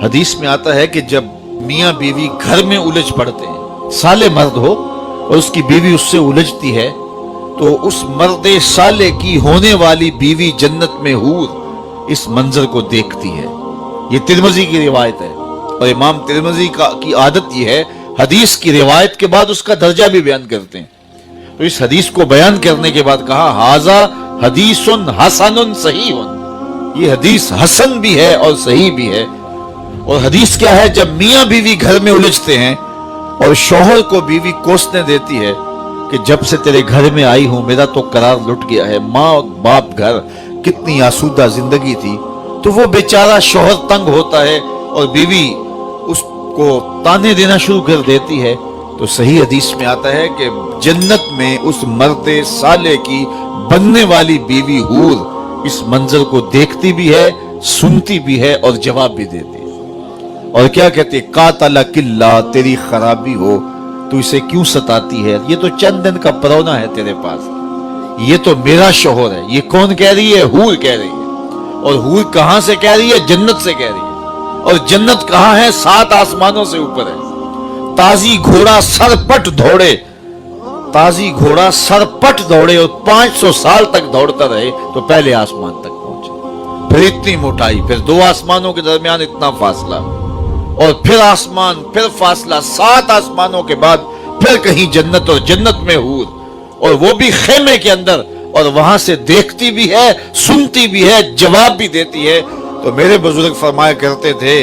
حدیث میں آتا ہے کہ جب میاں بیوی گھر میں الجھ پڑتے ہیں، سالے مرد ہو اور اس کی بیوی اس سے الجھتی ہے، تو اس مرد سالے کی ہونے والی بیوی جنت میں حور اس منظر کو دیکھتی ہے۔ یہ ترمذی کی روایت ہے، اور امام ترمذی کی عادت یہ ہے حدیث کی روایت کے بعد اس کا درجہ بھی بیان کرتے ہیں۔ تو اس حدیث کو بیان کرنے کے بعد کہا ھذا حدیث حسن صحیح، یہ حدیث حسن بھی ہے اور صحیح بھی ہے۔ اور حدیث کیا ہے؟ جب میاں بیوی گھر میں الجھتے ہیں اور شوہر کو بیوی کوسنے دیتی ہے کہ جب سے تیرے گھر میں آئی ہوں میرا تو قرار لٹ گیا ہے، ماں باپ گھر کتنی آسودہ زندگی تھی، تو وہ بیچارہ شوہر تنگ ہوتا ہے اور بیوی اس کو تانے دینا شروع کر دیتی ہے، تو صحیح حدیث میں آتا ہے کہ جنت میں اس مرد صالح کی بننے والی بیوی حور اس منظر کو دیکھتی بھی ہے، سنتی بھی ہے اور جواب بھی دیتی ہے۔ اور کیا کہتے ہیں؟ قاتلک اللہ، تیری خرابی ہو، تو اسے کیوں ستاتی ہے؟ یہ تو چند دن کا پرونا ہے تیرے پاس، یہ تو میرا شوہر ہے۔ یہ کون کہہ رہی ہے؟ حور کہہ رہی ہے۔ اور حور کہاں سے کہہ رہی ہے؟ جنت سے کہہ رہی ہے۔ اور جنت کہاں ہے؟ 7 آسمانوں سے اوپر ہے۔ تازی گھوڑا سر پٹ دوڑے، تازی گھوڑا سر پٹ دوڑے اور 500 سال تک دوڑتا رہے تو پہلے آسمان تک پہنچے، پھر اتنی موٹائی، پھر 2 آسمانوں کے درمیان اتنا فاصلہ، اور پھر آسمان، پھر فاصلہ، 7 آسمانوں کے بعد پھر کہیں جنت، اور جنت میں حور، اور وہ بھی خیمے کے اندر، اور وہاں سے دیکھتی بھی ہے، سنتی بھی ہے، جواب بھی دیتی ہے۔ تو میرے بزرگ فرمایا کرتے تھے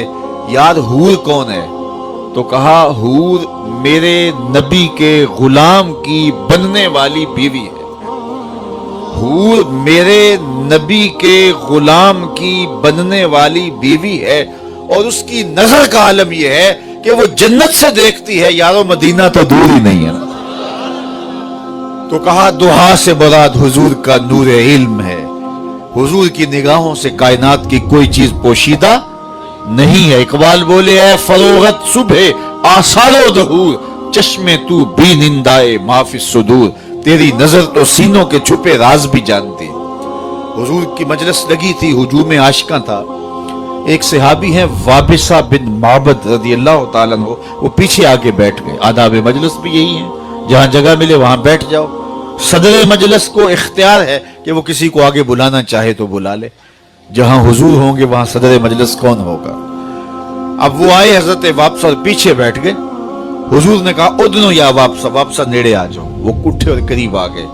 یار حور کون ہے؟ تو کہا حور میرے نبی کے غلام کی بننے والی بیوی ہے، حور میرے نبی کے غلام کی بننے والی بیوی ہے، اور اس کی نظر کا عالم یہ ہے کہ وہ جنت سے دیکھتی ہے، یارو مدینہ تو دور ہی نہیں ہے نا۔ تو کہا دعا سے مراد حضور کا نور علم ہے، حضور کی نگاہوں سے کائنات کی کوئی چیز پوشیدہ نہیں ہے۔ اقبال بولے اے فروغت صبح آثار و ظہور، چشمے تو بی نندائے ما فی الصدور، تیری نظر تو سینوں کے چھپے راز بھی جانتی۔ حضور کی مجلس لگی تھی، ہجوم عاشقاں تھا۔ ایک صحابی ہیں وابصہ بن معبد رضی اللہ تعالیٰ عنہ، وہ پیچھے آگے بیٹھ گئے۔ آداب مجلس بھی یہی ہے، جہاں جگہ ملے وہاں بیٹھ جاؤ۔ صدر مجلس کو اختیار ہے کہ وہ کسی کو آگے بلانا چاہے تو بلا لے، جہاں حضور ہوں گے وہاں صدر مجلس کون ہوگا؟ اب وہ آئے حضرت وابصہ اور پیچھے بیٹھ گئے۔ حضور نے کہا ادنو یا وابصہ، وابصہ نیڑے آ جاؤ۔ وہ اٹھے اور قریب آ گئے۔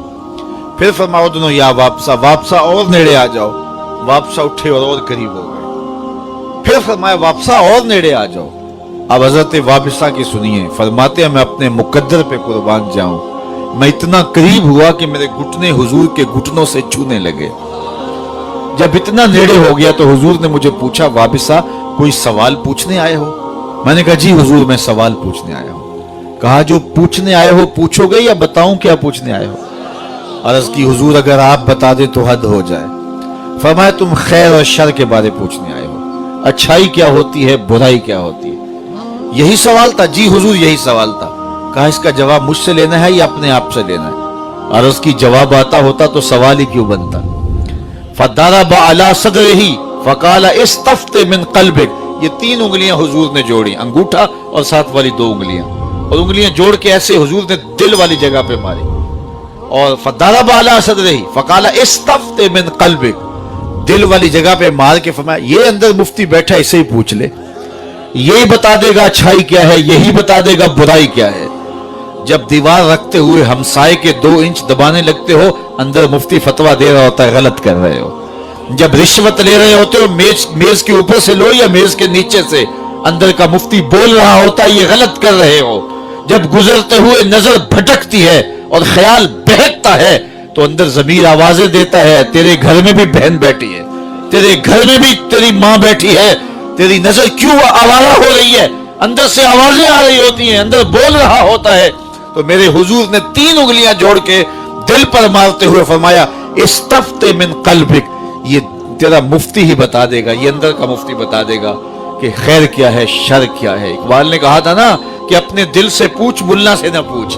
پھر فرمایا ادنو یا وابصہ، وابصہ اور نیڑے آ جاؤ۔ وابصہ اٹھے اور قریب ہو گئے۔ پھر فرمایا وابصہ اور نیڑے آ جاؤ۔ اب حضرت وابصہ کی سنیے، فرماتے ہیں میں اپنے مقدر پہ قربان جاؤں، میں اتنا قریب ہوا کہ میرے گھٹنے حضور کے گھٹنوں سے چھونے لگے۔ جب اتنا نیڑے ہو گیا تو حضور نے مجھے پوچھا وابصہ کوئی سوال پوچھنے آئے ہو؟ میں نے کہا جی حضور میں سوال پوچھنے آیا ہوں۔ کہا جو پوچھنے آئے ہو پوچھو گے یا بتاؤں کیا پوچھنے آئے ہو؟ عرض کی حضور اگر آپ بتا دیں تو حد ہو جائے۔ فرمایا تم خیر اور شر کے بارے پوچھنے آئے ہو، اچھائی کیا ہوتی ہے، برائی کیا ہوتی ہے، یہی سوال تھا؟ جی حضور یہی سوال تھا۔ کہا اس کا جواب مجھ سے لینا ہے یا اپنے آپ سے لینا ہے؟ عرض کی جواب آتا ہوتا تو سوال ہی کیوں بنتا؟ فضرب علی صدرہ فقال استفت من قلبک، یہ 3 انگلیاں حضور نے جوڑی، انگوٹھا اور ساتھ والی 2 انگلیاں، اور انگلیاں جوڑ کے ایسے حضور نے دل والی جگہ پہ ماری، اور فضرب علی صدرہ فقال استفت من قلبک، دل والی جگہ پہ مار کے فرمایا یہ اندر مفتی بیٹھا اسے ہی پوچھ لے، یہی بتا دے گا اچھائی کیا ہے، یہی بتا دے گا برائی کیا ہے۔ جب دیوار رکھتے ہوئے ہمسائے کے 2 انچ دبانے لگتے ہو، اندر مفتی فتویٰ دے رہا ہوتا ہے غلط کر رہے ہو۔ جب رشوت لے رہے ہوتے ہو، میز کے اوپر سے لو یا میز کے نیچے سے، اندر کا مفتی بول رہا ہوتا ہے یہ غلط کر رہے ہو۔ جب گزرتے ہوئے نظر بھٹکتی ہے اور خیال بہکتا ہے تو اندر ضمیر آوازیں دیتا ہے تیرے گھر میں بھی بہن بیٹھی ہے، تیرے گھر میں بھی تیری ماں بیٹھی ہے، تیری نظر کیوں آوارہ ہو رہی ہے؟ اندر سے آوازیں آ رہی ہوتی ہیں، اندر بول رہا ہوتا ہے۔ تو میرے حضور نے 3 انگلیاں جوڑ کے دل پر مارتے ہوئے فرمایا استفت من قلبک، یہ تیرا مفتی ہی بتا دے گا، یہ اندر کا مفتی بتا دے گا کہ خیر کیا ہے شر کیا ہے۔ اقبال نے کہا تھا نا کہ اپنے دل سے پوچھ ملا سے نہ پوچھ،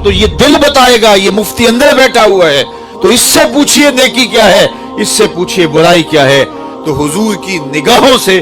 تو یہ دل بتائے گا، یہ مفتی اندر بیٹھا ہوا ہے، تو اس سے پوچھئے نیکی کیا ہے، اس سے پوچھئے برائی کیا ہے۔ تو حضور کی نگاہوں سے